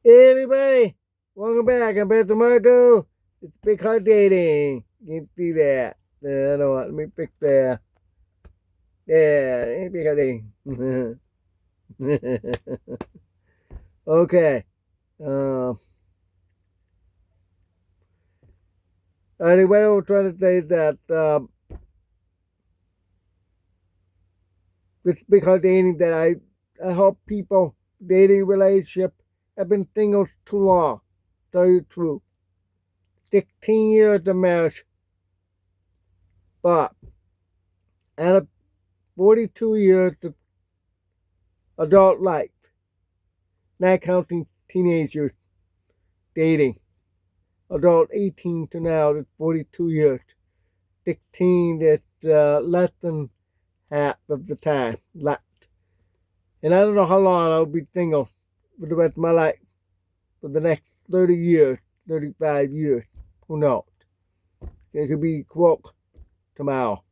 Hey everybody, welcome back. I'm Pastor Marco. It's Big Heart Dating. You can see that. I don't want. Let me fix that. Yeah, hey, Big Heart Dating. Okay. Um. Anyway, what I'm trying to say is that this Big Heart Dating that I help people dating relationship have been single too long. Tell you the truth. 16 years of marriage, but out of 42 years of adult life, not counting teenagers dating. Adult 18 to now, that's 42 years. 16, that's less than half of the time left. And I don't know how long I'll be single for the rest of my life. For the next 30 years, 35 years. Who knows? It could be quote tomorrow.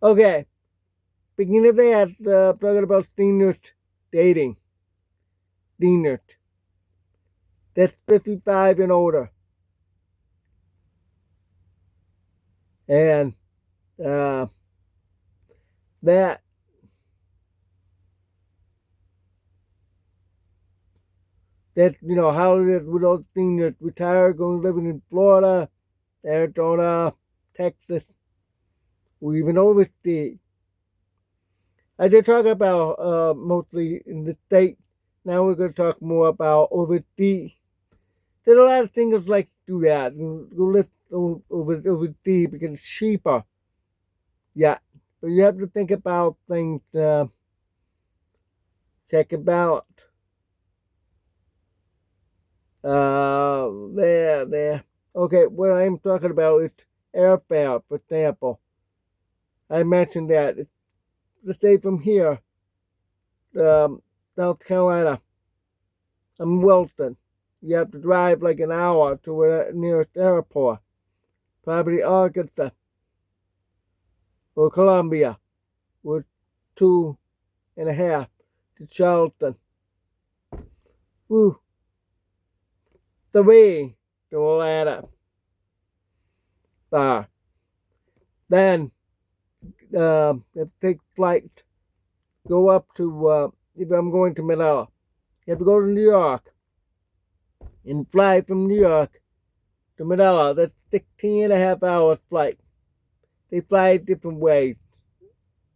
Okay. Speaking of that, talking about seniors dating. Seniors. That's 55 and older. And that how it is with those seniors retire, going living in Florida, Arizona, Texas, or even overseas. I did talk about mostly in the state. Now we're going to talk more about overseas. There's a lot of singles like to do that. Go live overseas because it's cheaper. Yeah. But you have to think about things, check about. There. Okay, what I'm talking about is airfare, for example. I mentioned that. Let's say from here, South Carolina, I'm Wilson. You have to drive like an hour to the nearest airport. Probably Arkansas or Columbia, or 2.5 to Charleston. Woo. 3 to Atlanta. Then take flight, go up to, if I'm going to Manila, you have to go to New York and fly from New York to Manila. That's 16.5 hours flight. They fly different ways,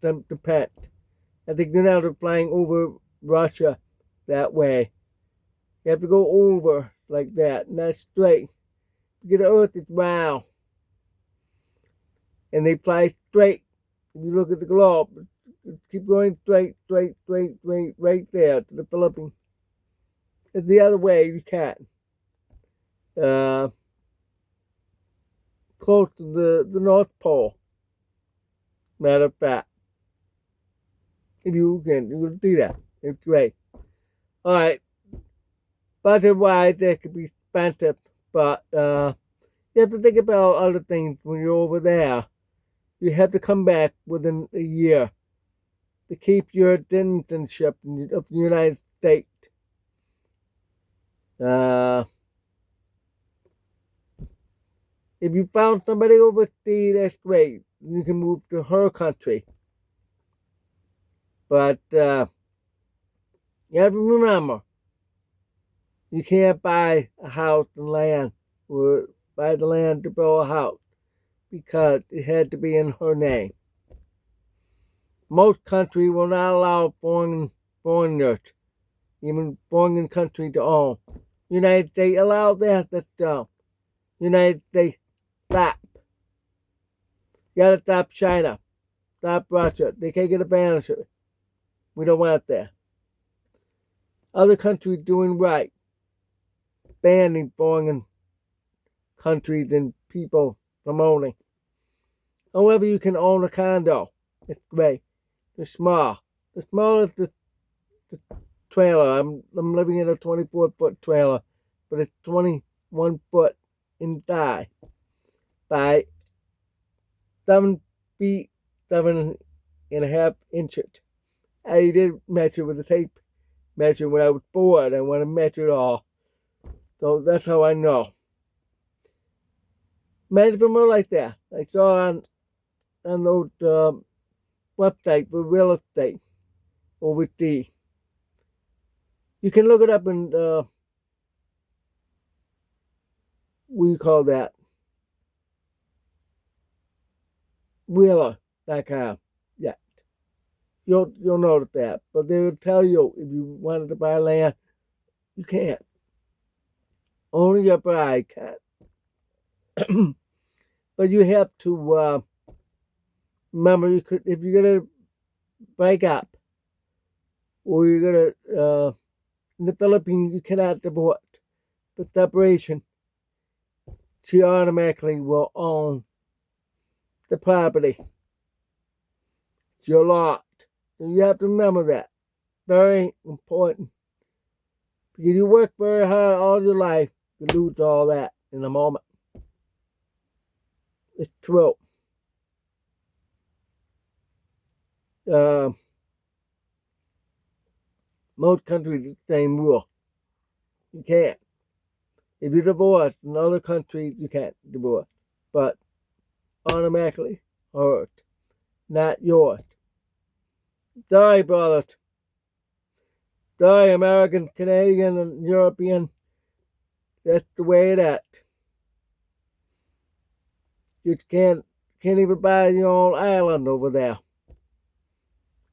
some depend. I think now they're flying over Russia that way. You have to go over like that, not straight. Because the earth is round. And they fly straight. If you look at the globe, keep going straight, right there to the Philippines. It's the other way you can't. Close to the North Pole. Matter of fact. If you can do that. It's great. Alright. Budget-wise, that could be expensive, but you have to think about other things when you're over there. You have to come back within a year to keep your citizenship of the United States. If you found somebody overseas, that's great. You can move to her country. But you have to remember, you can't buy a house and land or buy the land to build a house because it had to be in her name. Most countries will not allow foreigners, even foreign country to own. United States allow that. That's dumb. United States, stop. You gotta stop China. Stop Russia. They can't get advantage of it. We don't want that. Other countries doing right. Banning foreign countries and people from owning. However, you can own a condo. It's great. They're small. The smallest the trailer. I'm living in a 24-foot trailer, but it's 21 foot inside by 7 feet 7.5 inches. I did measure with a tape measure when I was bored. I want to measure it all. So that's how I know. Many of them are like that. I saw on those websites for real estate overseas. You can look it up in what do you call that? Realtor.com. Yeah. You'll notice that. But they will tell you if you wanted to buy land, you can't. Only your bride can. But you have to remember you could if you're gonna break up or you're gonna in the Philippines you cannot divorce. The separation, she automatically will own the property. It's your lot. So you have to remember that. Very important. Because you work very hard all your life, you lose all that in a moment. It's true. Most countries the same rule. You can't. If you divorce in other countries, you can't divorce. But automatically hers, not yours. Sorry, brothers. Sorry, American, Canadian, and European. That's the way it is. You can't even buy your own island over there.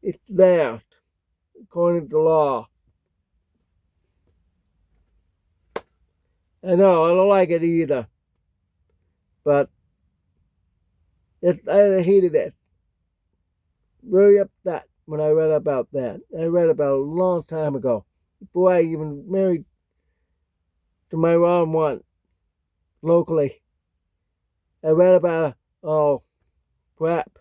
It's theirs, according to law. I know, I don't like it either. But I hated it. Very upset when I read about that. I read about it a long time ago, before I even married to my wrong one locally. I read about, oh, crap.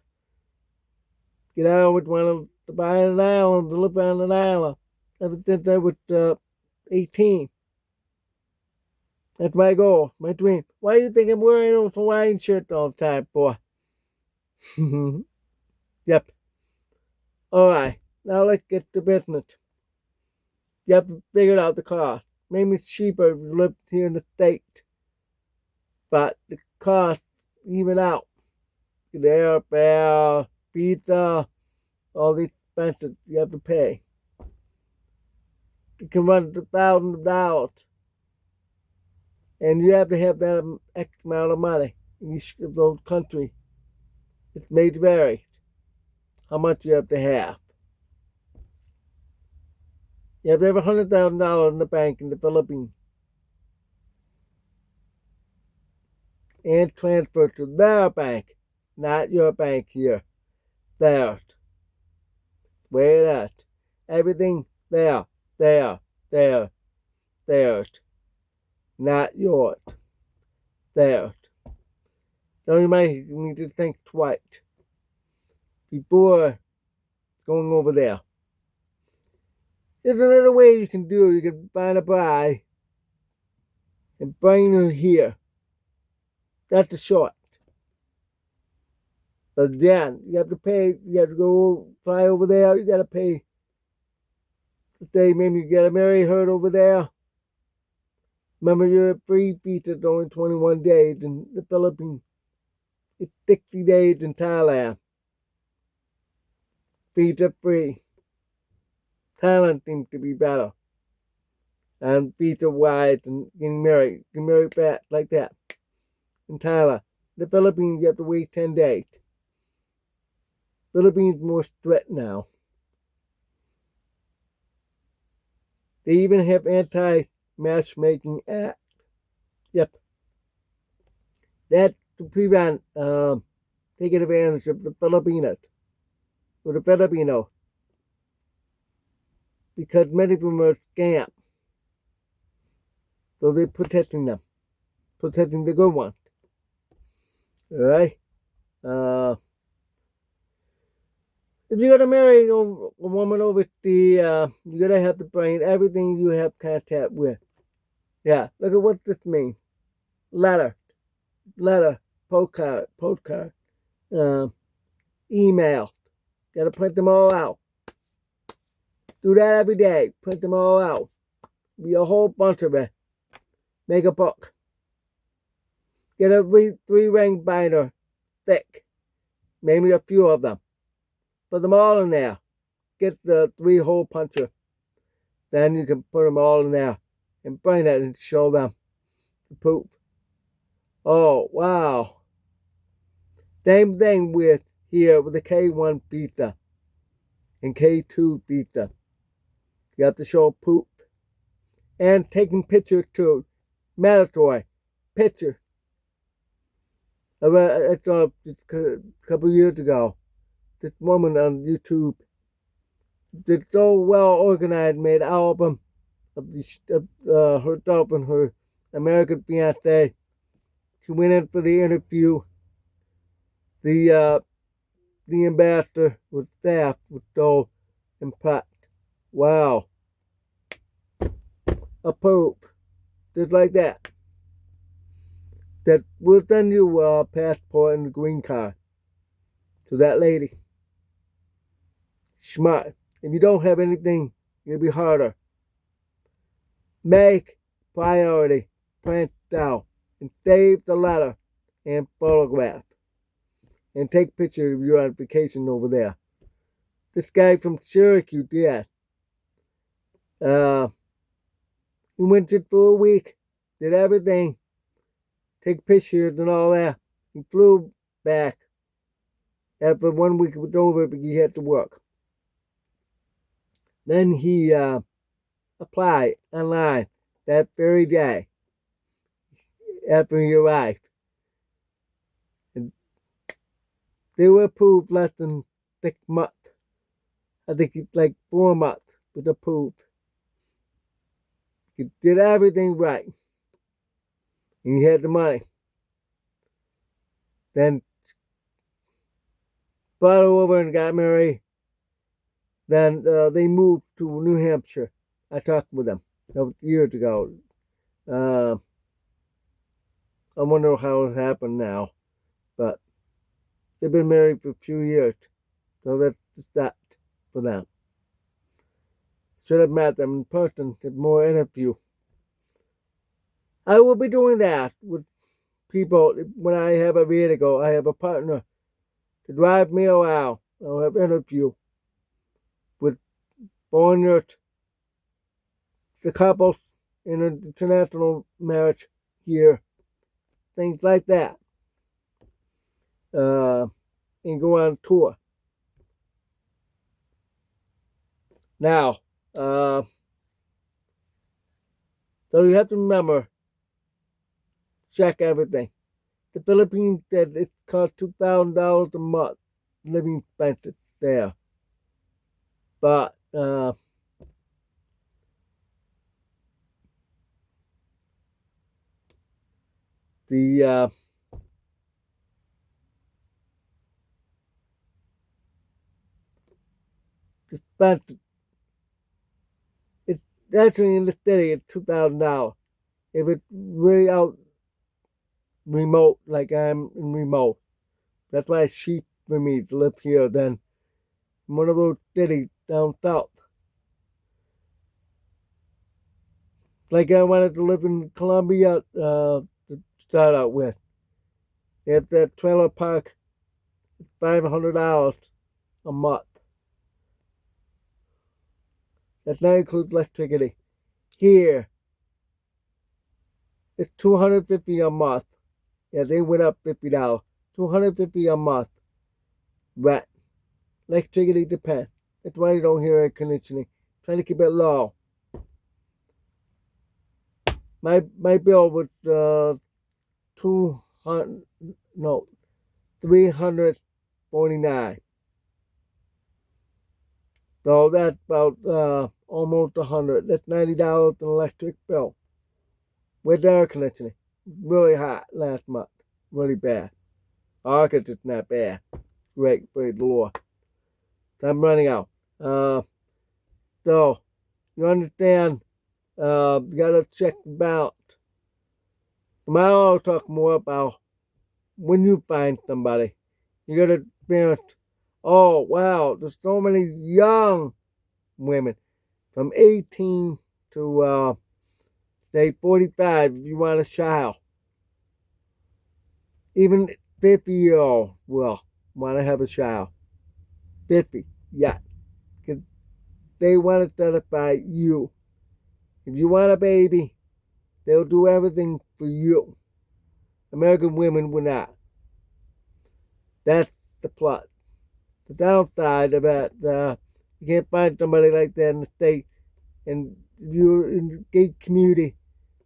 Get out with one to buy an island, to live on an island. Ever since I was 18. That's my goal, my dream. Why do you think I'm wearing those Hawaiian shirts all the time, boy? Yep. Alright, now let's get to business. You have to figure out the cost. Maybe it's cheaper if you live here in the state. But the cost even out. The airfare, pizza, all these expenses you have to pay. It can run to thousands of dollars. And you have to have that X amount of money in each of those countries. It may vary how much you have to have. You have to have $100,000 in the bank in the Philippines. And transfer to their bank, not your bank here. Theirs. Where it is. Everything there. Theirs. Not yours. Theirs. So you might need to think twice before going over there. There's another way you can do. You can find a bride and bring her here. That's the short. But then you have to pay. You have to go fly over there. You got to pay. Say maybe you got to marry her over there. Remember, your free visa is only 21 days in the Philippines. It's 60 days in Thailand. Visa free. Thailand seems to be better. And visa wise and getting married. Get married fast like that. In Thailand. The Philippines, you have to wait 10 days. Philippines more strict now. They even have anti-matchmaking act. Yep. That's to prevent taking advantage of the Filipinos or the Filipinos. Because many of them are scams. So they're protecting them. Protecting the good ones. Alright? If you're going to marry a woman overseas, you're going to have to bring everything you have contact with. Yeah, look at what this means. Letter, postcard, email. Got to print them all out. Do that every day. Print them all out. Be a whole bunch of it. Make a book. Get a 3-ring binder, thick. Maybe a few of them. Put them all in there. Get the 3-hole puncher. Then you can put them all in there and burn it and show them the poop. Oh, wow. Same thing with here with the K1 pizza and K2 pizza. You have to show poop. And taking pictures too. Mandatory. Picture. I saw a couple years ago. This woman on YouTube. Did so well organized, made an album of herself and her American fiance. She went in for the interview. The ambassador with staff was so impressed. Wow. A pope. Just like that. That will send you a passport and a green card. To that lady. Smart. If you don't have anything, it'll be harder. Make priority. Print out. And save the letter and photograph. And take pictures of you on vacation over there. This guy from Syracuse did. He went just for a week. Did everything. Take pictures and all that. He flew back. After 1 week was over, he had to work. Then he applied online that very day after he arrived. And they were approved less than 6 months. I think it's like 4 months with approved. He did everything right. And he had the money. Then brought her over and got married. Then they moved to New Hampshire. I talked with them years ago. I wonder how it happened now. But they've been married for a few years. So that's that for them. Should have met them in person, did more interview. I will be doing that with people when I have a video. I have a partner to drive me around. I'll have interview with foreigners, the couples in an international marriage here, things like that, and go on tour. Now, so you have to remember, check everything. The Philippines said it costs $2,000 a month living expenses there. But the expenses, it's actually in the city it's $2,000. If it's really out remote, like I'm in remote, that's why it's cheap for me to live here than one of those cities down south. Like I wanted to live in Colombia to start out with. At that trailer park, it's $500 a month. That not includes electricity. Here, it's $250 a month. Yeah, they went up $50. $250 a month. Rent. Electricity depends. That's why you don't hear air conditioning. Trying to keep it low. My bill was $349. So that's about almost $100. That's $90 an electric bill. With air conditioning. Really hot last month. Really bad. August is not bad. Great, praise the Lord. So I'm running out. So you understand, you gotta check the balance. Tomorrow I'll talk more about when you find somebody. You gotta experience, oh wow, there's so many young women. from 18 to say 45 if you want a child. Even 50-year-old will want to have a child. 50, yeah. Because they want to satisfy you. If you want a baby, they'll do everything for you. American women will not. That's the plot. The downside of that, you can't find somebody like that in the state, and if you're in the gay community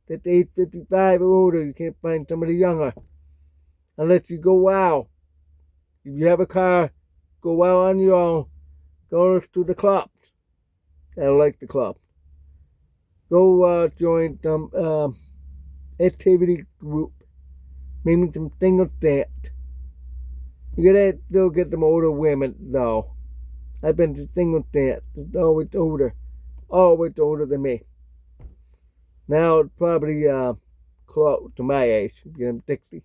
that's age 55 or older, you can't find somebody younger. Unless you go out. If you have a car, go out on your own. Go to the clubs. I like the club. Go join some activity group. Maybe some single dance. You gotta still get them older women though. I've been to single dance. It's always older than me. Now it's probably close to my age because I'm 60.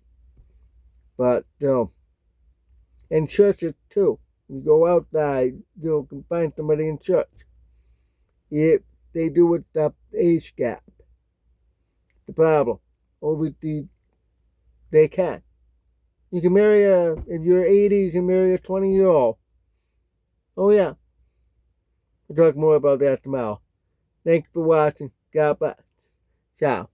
But and churches too. You go outside, you can find somebody in church. If they do it the age gap. The problem. Obviously, they can. You can marry if you're 80, you can marry a 20-year-old. Oh yeah. We'll talk more about that tomorrow. Thanks for watching. God bless. Ciao.